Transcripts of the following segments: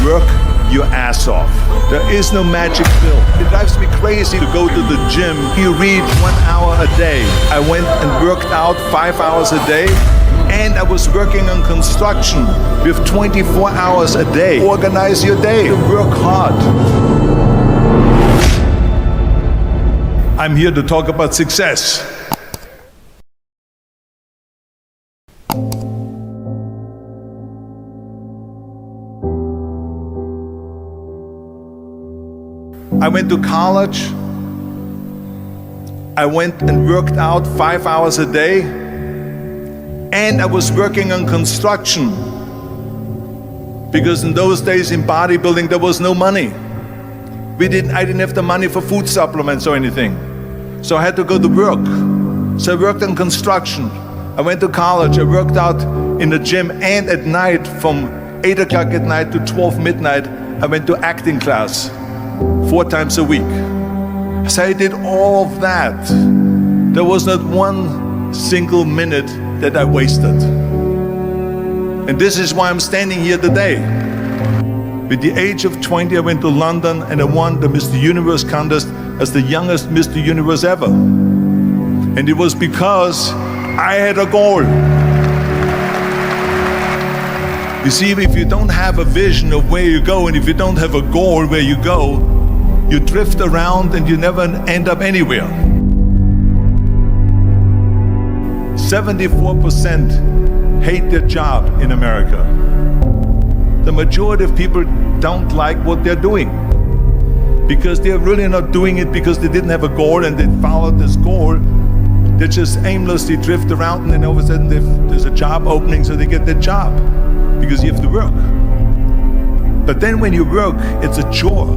Work your ass off. There is no magic pill. It drives me crazy to go to the gym. You read 1 hour a day. I went and worked out 5 hours a day, and I was working on construction with 24 hours a day. Organize your day. Work hard. I'm here to talk about success. I went to college. I went and worked out 5 hours a day, and I was working on construction because in those days in bodybuilding there was no money. I didn't have the money for food supplements or anything, so I had to go to work. So I worked on construction. I went to college. I worked out in the gym, and at night from 8 o'clock at night to 12 midnight I went to acting class 4 times a week. So I did all of that. There was not one single minute that I wasted. And this is why I'm standing here today. With the age of 20, I went to London and I won the Mr. Universe contest as the youngest Mr. Universe ever. And it was because I had a goal. You see, if you don't have a vision of where you go, and if you don't have a goal where you go, you drift around and you never end up anywhere. 74% hate their job in America. The majority of people don't like what they're doing because they're really not doing it because they didn't have a goal and they followed this goal. They just aimlessly drift around, and then all of a sudden there's a job opening, so they get their job because you have to work. But then when you work, it's a chore.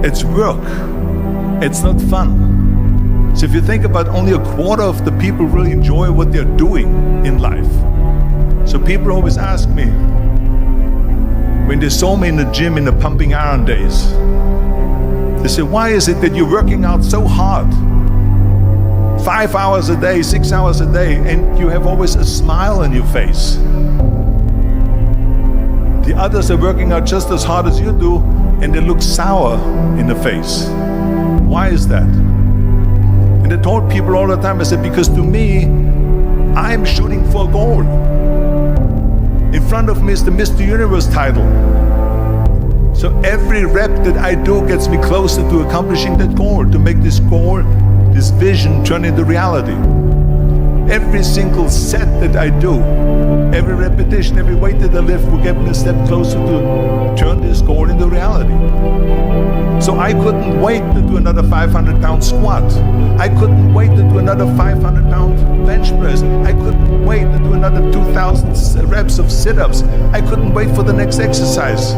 It's work. It's not fun. So if you think about, only a quarter of the people really enjoy what they're doing in life. So people always ask me, when they saw me in the gym in the pumping iron days, they say, why is it that you're working out so hard? 5 hours a day, 6 hours a day, and you have always a smile on your face. The others are working out just as hard as you do, and they look sour in the face. Why is that? And I told people all the time, I said, because to me, I'm shooting for a goal. In front of me is the Mr. Universe title. So every rep that I do gets me closer to accomplishing that goal, to make this goal, this vision turn into reality. Every single set that I do, every repetition, every weight that I lift will get me a step closer to turn this goal into reality. So I couldn't wait to do another 500-pound squat. I couldn't wait to do another 500-pound bench press. I couldn't wait to do another 2,000 reps of sit-ups. I couldn't wait for the next exercise.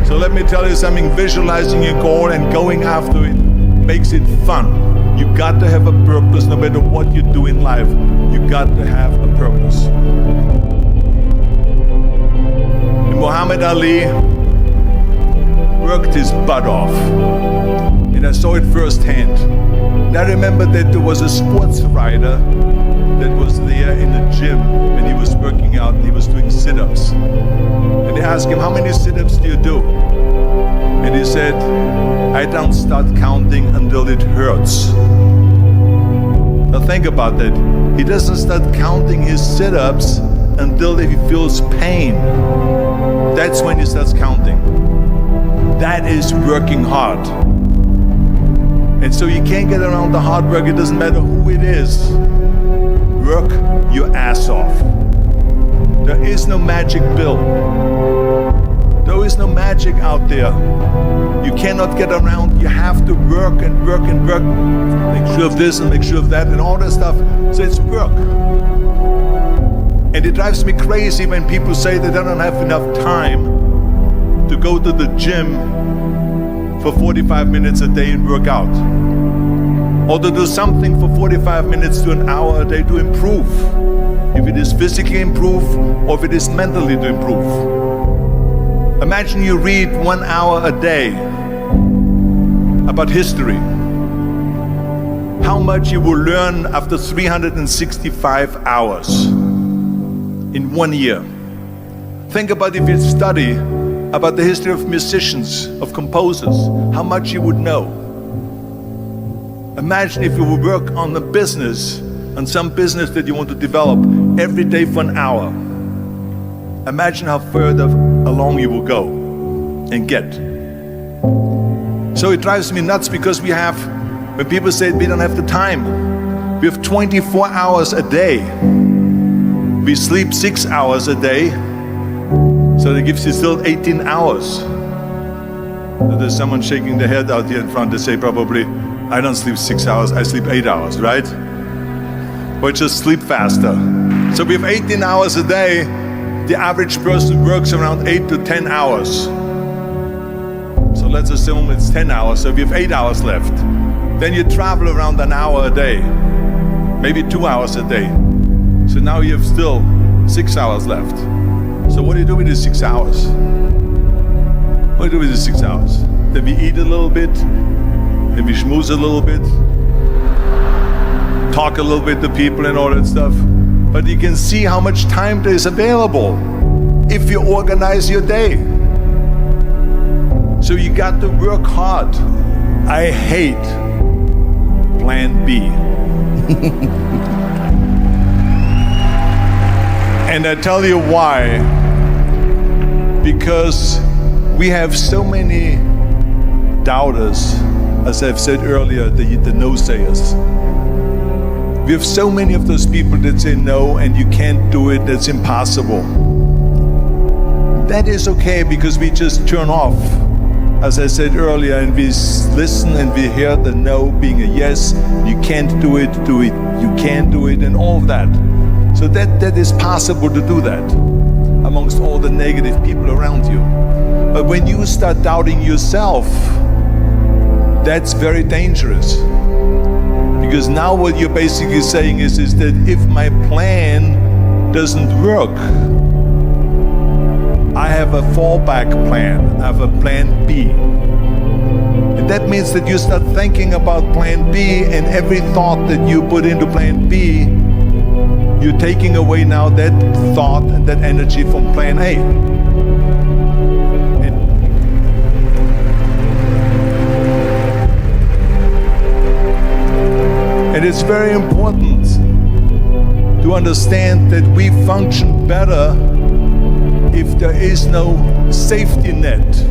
So let me tell you something, visualizing your goal and going after it makes it fun. You got to have a purpose no matter what you do in life. You got to have a purpose. And Muhammad Ali worked his butt off. And I saw it firsthand. And I remember that there was a sports writer that was there in the gym when he was working out and he was doing sit-ups. And they asked him, how many sit-ups do you do? And he said, I don't start counting until it hurts. Now think about that. He doesn't start counting his sit-ups until he feels pain. That's when he starts counting. That is working hard. And so you can't get around the hard work. It doesn't matter who it is. Work your ass off. There is no magic pill. There is no magic out there. You cannot get around. You have to work and work and work. Make sure of this and make sure of that and all that stuff. So it's work. And it drives me crazy when people say that they don't have enough time to go to the gym for 45 minutes a day and work out. Or to do something for 45 minutes to an hour a day to improve. If it is physically improve or if it is mentally to improve. Imagine you read 1 hour a day about history. How much you will learn after 365 hours in 1 year. Think about if you study about the history of musicians, of composers, how much you would know. Imagine if you would work on a business, on some business that you want to develop every day for an hour. Imagine how further along you will go and get. So it drives me nuts because when people say we don't have the time, we have 24 hours a day. We sleep 6 hours a day, so that gives you still 18 hours. So there's someone shaking their head out here in front to say probably, I don't sleep 6 hours, I sleep 8 hours, right? Or just sleep faster. So we have 18 hours a day. The average person works around 8 to 10 hours. So let's assume it's 10 hours, so we have 8 hours left. Then you travel around an hour a day, maybe 2 hours a day. So now you have still 6 hours left. So what do you do with these 6 hours? What do you do with these 6 hours? Then we eat a little bit, then we schmooze a little bit, talk a little bit to people and all that stuff. But you can see how much time there is available if you organize your day. So you got to work hard. I hate plan B. And I tell you why. Because we have so many doubters, as I've said earlier, the no-sayers. We have so many of those people that say no and you can't do it, that's impossible. That is okay because we just turn off, as I said earlier, and we listen and we hear the no being a yes. You can't do it, you can do it, and all of that. So that is possible to do that amongst all the negative people around you. But when you start doubting yourself, that's very dangerous. Because now what you're basically saying is that if my plan doesn't work, I have a fallback plan, I have a plan B. And that means that you start thinking about plan B, and every thought that you put into plan B, you're taking away now that thought and that energy from plan A. And it's very important to understand that we function better if there is no safety net,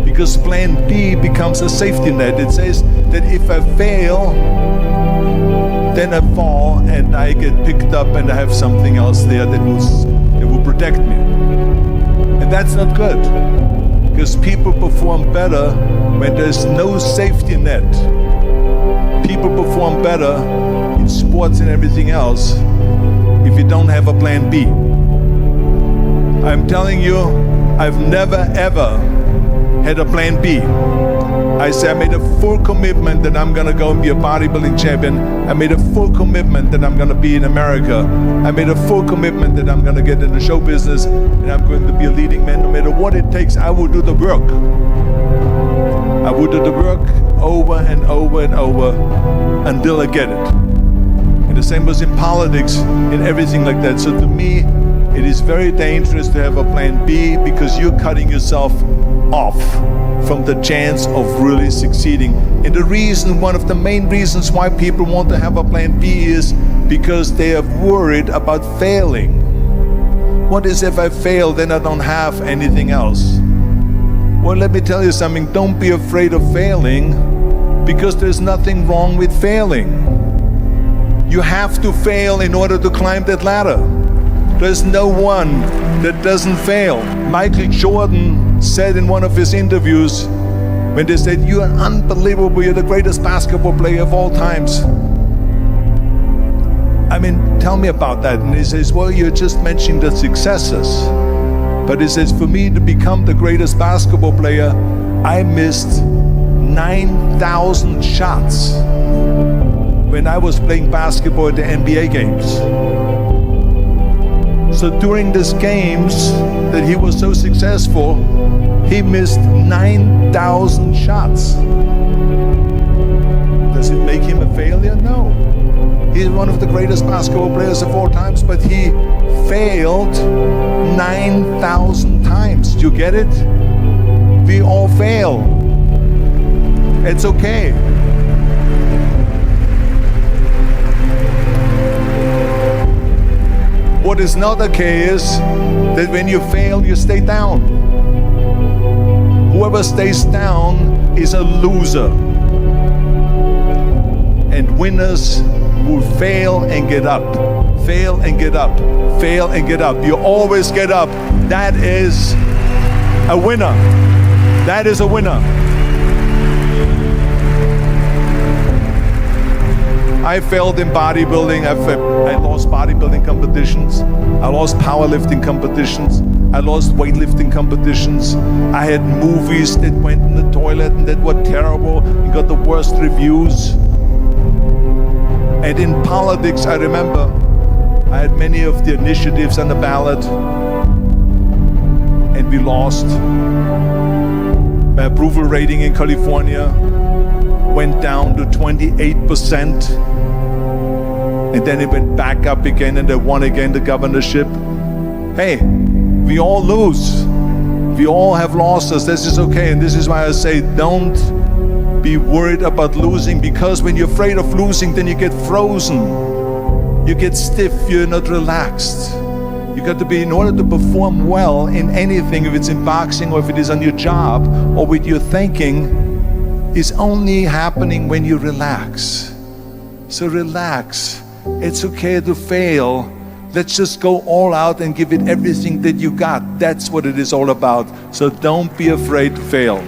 because plan B becomes a safety net. It says that if I fail, then I fall and I get picked up and I have something else there that will protect me. And that's not good, because people perform better when there's no safety net. People perform better in sports and everything else if you don't have a plan B. I'm telling you, I've never ever had a plan B. I said I made a full commitment that I'm gonna go and be a bodybuilding champion. I made a full commitment that I'm gonna be in America. I made a full commitment that I'm gonna get in the show business and I'm going to be a leading man. No matter what it takes, I will do the work. I will do the work over and over and over until I get it. And the same was in politics and everything like that. So to me, it is very dangerous to have a plan B, because you're cutting yourself off from the chance of really succeeding. And the reason, one of the main reasons why people want to have a plan B is because they are worried about failing. What is if I fail, then I don't have anything else? Well, let me tell you something, don't be afraid of failing, because there's nothing wrong with failing. You have to fail in order to climb that ladder. There's no one that doesn't fail. Michael Jordan said in one of his interviews, when they said, "You are unbelievable, you're the greatest basketball player of all times." I mean, tell me about that. And he says, well, you're just mentioning the successes. But he says, for me to become the greatest basketball player, I missed 9,000 shots when I was playing basketball at the NBA games. So during these games that he was so successful, he missed 9,000 shots. Does it make him a failure? No. He's one of the greatest basketball players of all times, but he failed 9,000 times. Do you get it? we all fail. It's okay. What is not okay is that when you fail, you stay down. Whoever stays down is a loser. And winners will fail and get up. Fail and get up. Fail and get up. You always get up. That is a winner. That is a winner. I failed in bodybuilding. I lost bodybuilding competitions. I lost powerlifting competitions. I lost weightlifting competitions. I had movies that went in the toilet and that were terrible and got the worst reviews. And in politics, I remember I had many of the initiatives on the ballot, and we lost. My approval rating in California went down to 28%, and then it went back up again, and I won again the governorship. Hey, we all lose. We all have losses. This is okay, and this is why I say don't be worried about losing, because when you're afraid of losing, then you get frozen. You get stiff, you're not relaxed. You got to be, in order to perform well in anything, if it's in boxing or if it is on your job or with your thinking, is only happening when you relax. So relax. It's okay to fail. Let's just go all out and give it everything that you got. That's what it is all about. So don't be afraid to fail.